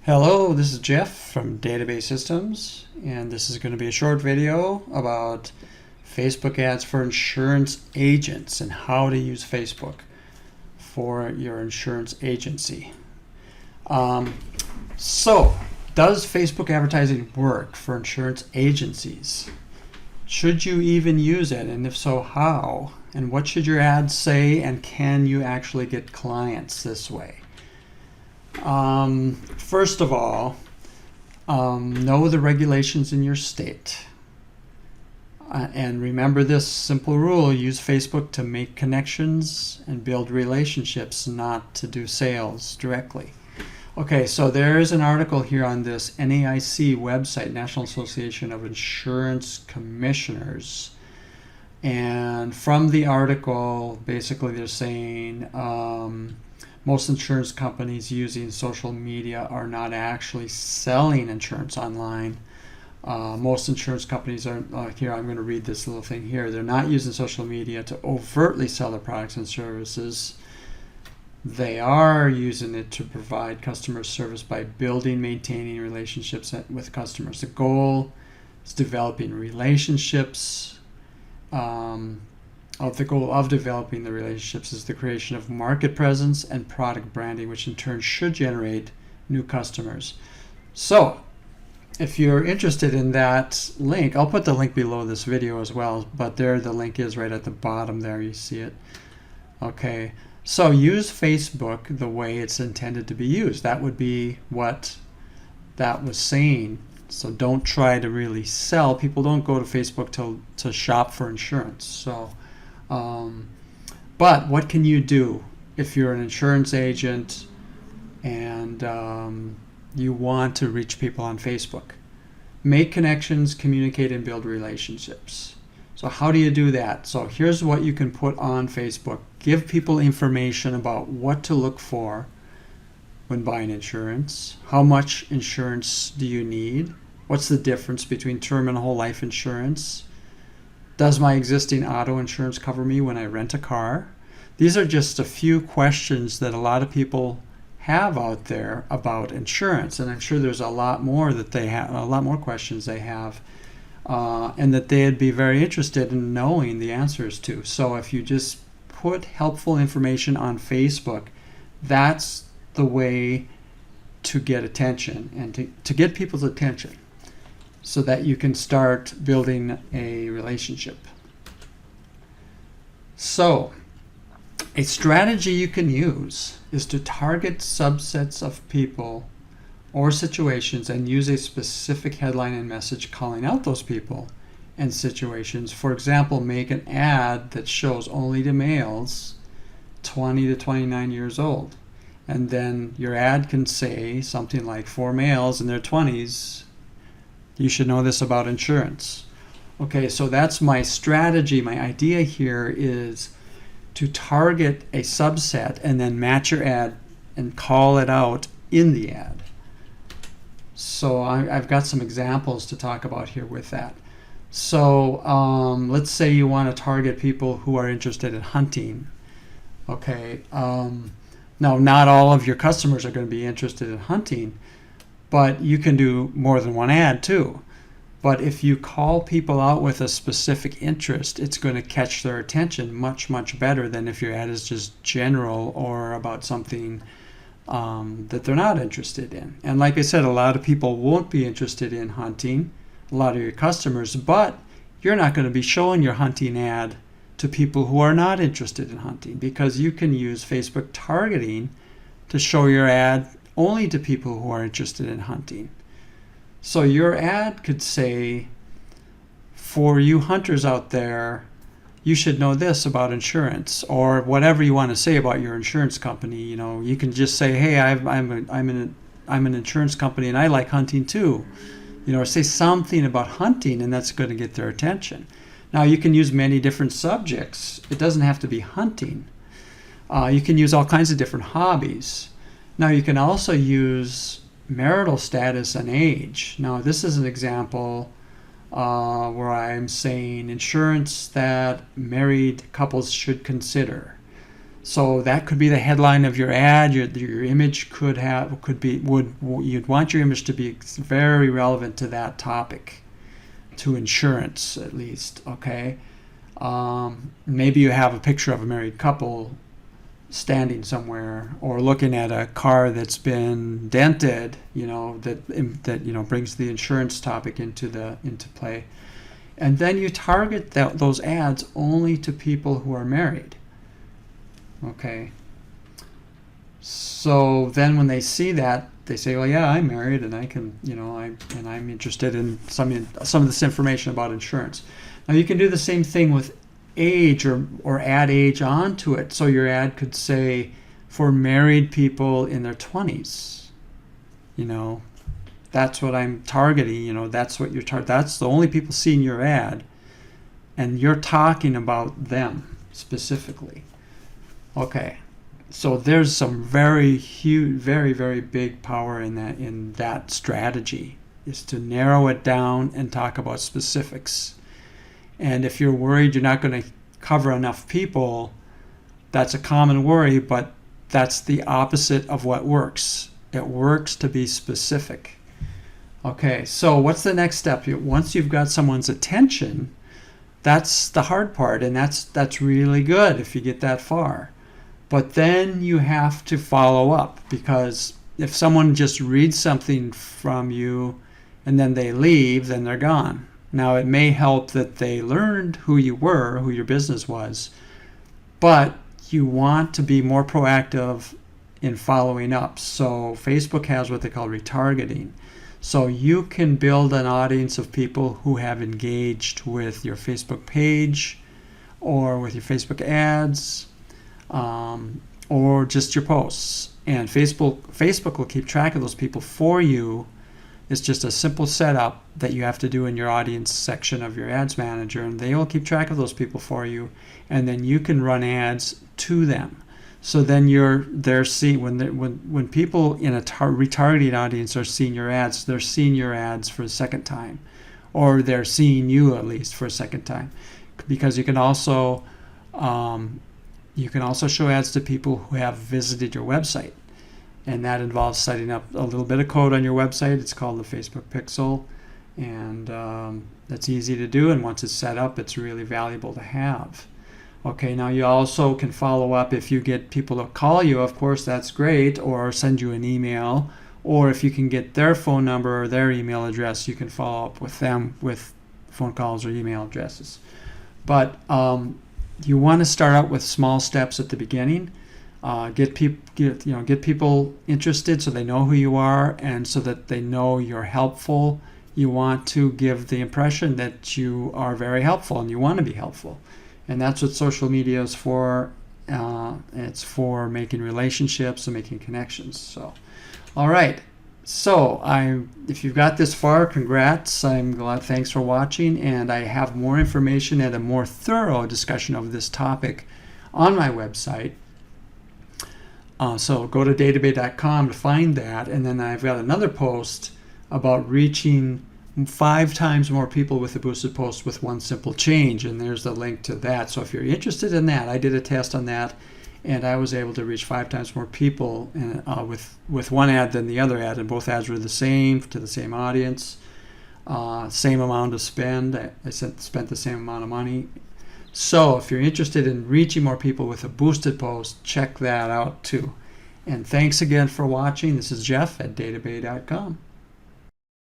Hello, this is Jeff from Database Systems, and this is going to be a short video about Facebook ads for insurance agents and how to use Facebook for your insurance agency. So, does Facebook advertising work for insurance agencies? Should you even use it, and if so, how? And what should your ads say, and can you actually get clients this way? First of all, know the regulations in your state. And remember this simple rule: use Facebook to make connections and build relationships, not to do sales directly. Okay, so there is an article here on this NAIC website, National Association of Insurance Commissioners. And from the article, basically they're saying most insurance companies using social media are not actually selling insurance online. Most insurance companies are, here I'm going to read this little thing here, they're not using social media to overtly sell their products and services. They are using it to provide customer service by building, maintaining relationships with customers. The goal is developing relationships. The goal of developing the relationships is the creation of market presence and product branding, which in turn should generate new customers. So, if you're interested in that link, I'll put the link below this video as well, but there the link is right at the bottom there, you see it. Okay, so use Facebook the way it's intended to be used. That would be what that was saying. So don't try to really sell. People don't go to Facebook to shop for insurance. So, but what can you do if you're an insurance agent and you want to reach people on Facebook? Make connections, communicate, and build relationships. So how do you do that? So here's what you can put on Facebook. Give people information about what to look for when buying insurance. How much insurance do you need? What's the difference between term and whole life insurance? Does my existing auto insurance cover me when I rent a car? These are just a few questions that a lot of people have out there about insurance, and I'm sure there's a lot more that they have, a lot more questions they have, and that they'd be very interested in knowing the answers to. So if you just put helpful information on Facebook, that's the way to get attention and to get people's attention, so that you can start building a relationship. So, a strategy you can use is to target subsets of people or situations and use a specific headline and message calling out those people and situations. For example, make an ad that shows only to males 20 to 29 years old. And then your ad can say something like, for males in their 20s, you should know this about insurance. Okay, so that's my strategy. My idea here is to target a subset and then match your ad and call it out in the ad. So I've got some examples to talk about here with that. So let's say you want to target people who are interested in hunting. Okay, now not all of your customers are going to be interested in hunting, but you can do more than one ad too. But if you call people out with a specific interest, it's going to catch their attention much, much better than if your ad is just general or about something that they're not interested in. And like I said, a lot of people won't be interested in hunting, a lot of your customers, but you're not going to be showing your hunting ad to people who are not interested in hunting, because you can use Facebook targeting to show your ad only to people who are interested in hunting. So your ad could say, for you hunters out there, you should know this about insurance, or whatever you want to say about your insurance company. You know, you can just say, hey, I'm an insurance company and I like hunting too. You know, or say something about hunting, and that's going to get their attention. Now you can use many different subjects. It doesn't have to be hunting. You can use all kinds of different hobbies. Now you can also use marital status and age. Now this is an example where I'm saying insurance that married couples should consider. So that could be the headline of your ad. Your image you'd want your image to be very relevant to that topic, to insurance at least. Okay, maybe you have a picture of a married couple standing somewhere, or looking at a car that's been dented. That brings the insurance topic into play, and then you target those ads only to people who are married. Okay. So then when they see that, they say, well, yeah, I'm married and I can, I'm interested in some of this information about insurance. Now you can do the same thing with age, or add age onto it. So your ad could say for married people in their 20s. That's what I'm targeting. That's what that's the only people seeing your ad, and you're talking about them specifically. Okay, so there's some very huge, very, very big power in that strategy, is to narrow it down and talk about specifics. And if you're worried you're not going to cover enough people, that's a common worry, but that's the opposite of what works. It works to be specific. Okay, so what's the next step? Once you've got someone's attention, that's the hard part, and that's really good if you get that far. But then you have to follow up, because if someone just reads something from you and then they leave, then they're gone. Now, it may help that they learned who you were, who your business was, but you want to be more proactive in following up. So Facebook has what they call retargeting. So you can build an audience of people who have engaged with your Facebook page or with your Facebook ads, or just your posts. And Facebook will keep track of those people for you. It's just a simple setup that you have to do in your audience section of your ads manager, and they will keep track of those people for you, and then you can run ads to them. So then they're seeing, when people in a retargeted audience are seeing your ads, they're seeing your ads for a second time, or they're seeing you at least for a second time, because you can also show ads to people who have visited your website, and that involves setting up a little bit of code on your website. It's called the Facebook Pixel, and that's easy to do, and once it's set up, it's really valuable to have. Okay, now you also can follow up if you get people to call you. Of course, that's great, or send you an email, or if you can get their phone number or their email address, you can follow up with them with phone calls or email addresses. But you want to start out with small steps at the beginning. Get people interested so they know who you are, and so that they know you're helpful. You want to give the impression that you are very helpful and you want to be helpful. And that's what social media is for. It's for making relationships and making connections. So, all right. So if you've got this far, congrats. I'm glad. Thanks for watching. And I have more information and a more thorough discussion of this topic on my website. So go to databay.com to find that. And then I've got another post about reaching 5 times more people with a boosted post with one simple change. And there's the link to that. So if you're interested in that, I did a test on that, and I was able to reach 5 times more people with one ad than the other ad, and both ads were the same, to the same audience, same amount of spend. I spent the same amount of money. So if you're interested in reaching more people with a boosted post, check that out too. And thanks again for watching. This is Jeff at databay.com.